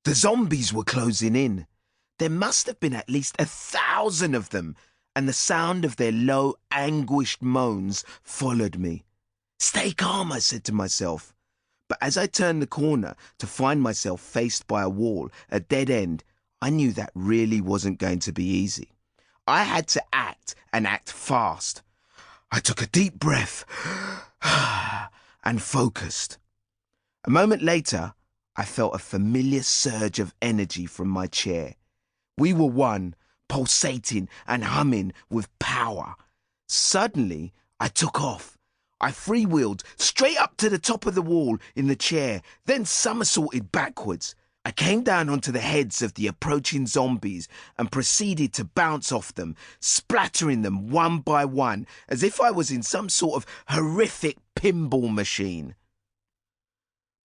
The zombies were closing in. There must have been at least 1,000 of them, and the sound of their low, anguished moans followed me. Stay calm, I said to myself. But as I turned the corner to find myself faced by a wall, a dead end, I knew that really wasn't going to be easy. I had to act, and act fast. I took a deep breath and focused. A moment later, I felt a familiar surge of energy from my chair. We were one, pulsating and humming with power. Suddenly, I took off. I freewheeled straight up to the top of the wall in the chair, then somersaulted backwards. I came down onto the heads of the approaching zombies and proceeded to bounce off them, splattering them one by one, as if I was in some sort of horrific pinball machine.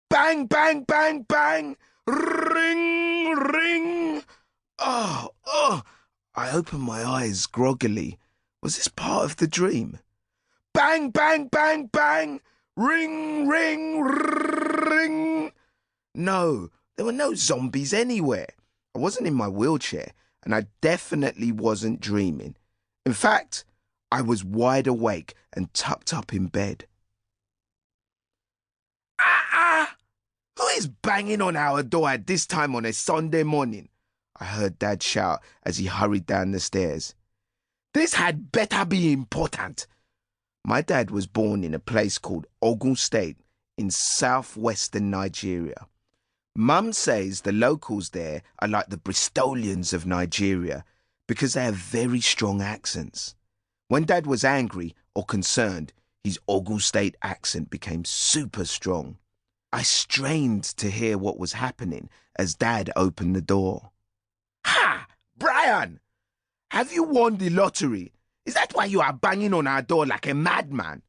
Bang, bang, bang, bang! Ring, ring! Oh! I opened my eyes groggily. Was this part of the dream? Bang, bang, bang, bang! Ring, ring, ring! No, there were no zombies anywhere. I wasn't in my wheelchair, and I definitely wasn't dreaming. In fact, I was wide awake and tucked up in bed. Who is banging on our door at this time on a Sunday morning? I heard Dad shout as he hurried down the stairs. This had better be important. My dad was born in a place called Ogun State in southwestern Nigeria. Mum says the locals there are like the Bristolians of Nigeria because they have very strong accents. When Dad was angry or concerned, his Ogun State accent became super strong. I strained to hear what was happening as Dad opened the door. Ha! Brian! Have you won the lottery? Is that why you are banging on our door like a madman?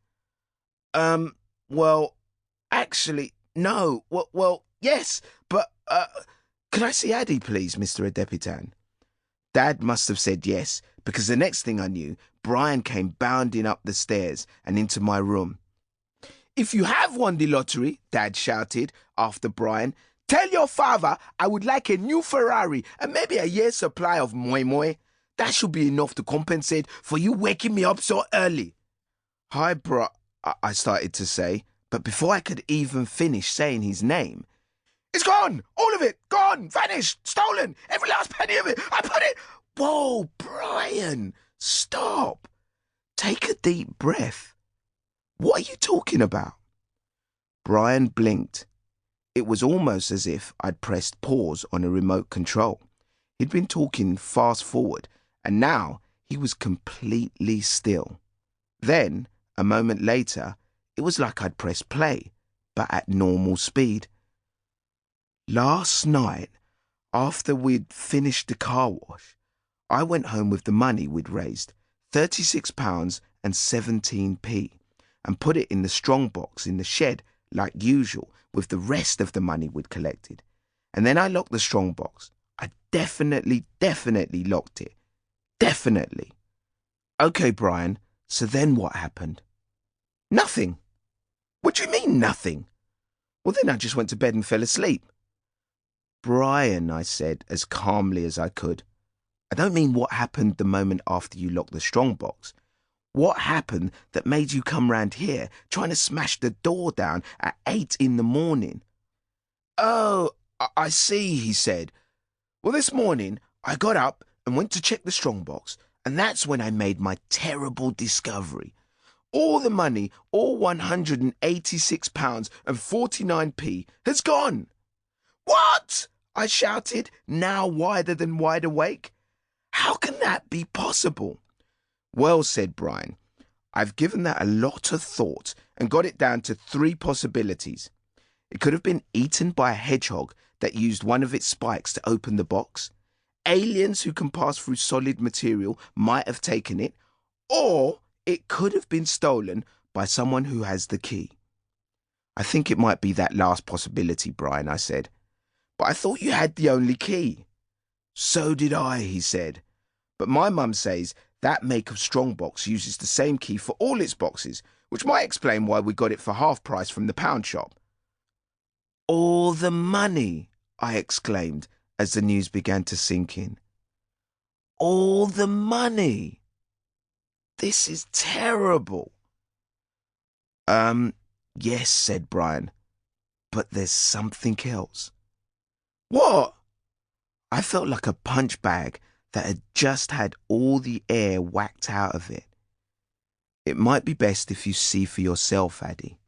Well, actually, no. Well, yes, but, can I see Ade, please, Mr. Adepitan? Dad must have said yes, because the next thing I knew, Brian came bounding up the stairs and into my room. If you have won the lottery, Dad shouted after Brian, tell your father I would like a new Ferrari and maybe a year's supply of moi moi. That should be enough to compensate for you waking me up so early. Hi, bro, I started to say, but before I could even finish saying his name, it's gone! All of it! Gone! Vanished! Stolen! Every last penny of it! I put it... Whoa, Brian! Stop! Take a deep breath. What are you talking about? Brian blinked. It was almost as if I'd pressed pause on a remote control. He'd been talking fast forward, and now he was completely still. Then, a moment later, it was like I'd pressed play, but at normal speed. Last night, after we'd finished the car wash, I went home with the money we'd raised, £36.17, and put it in the strongbox in the shed like usual with the rest of the money we'd collected. And then I locked the strongbox. I definitely locked it. Definitely. Okay, Brian, so then what happened? Nothing. What do you mean, nothing? Well, then I just went to bed and fell asleep. Brian, I said as calmly as I could, I don't mean what happened the moment after you locked the strongbox. What happened that made you come round here trying to smash the door down at 8 in the morning? Oh, I see, he said. Well, this morning I got up and went to check the strongbox, and that's when I made my terrible discovery. All the money, all £186.49 has gone. What? I shouted, now wider than wide awake. How can that be possible? Well, said Brian, I've given that a lot of thought and got it down to 3 possibilities. It could have been eaten by a hedgehog that used one of its spikes to open the box. Aliens who can pass through solid material might have taken it, or it could have been stolen by someone who has the key. I think it might be that last possibility, Brian, I said. But I thought you had the only key. So did I, he said. But my mum says that make of strongbox uses the same key for all its boxes, which might explain why we got it for half price from the pound shop. All the money? I exclaimed as the news began to sink in. All the money. This is terrible. Yes, said Brian, but there's something else. What? I felt like a punch bag that had just had all the air whacked out of it. It might be best if you see for yourself, Addy.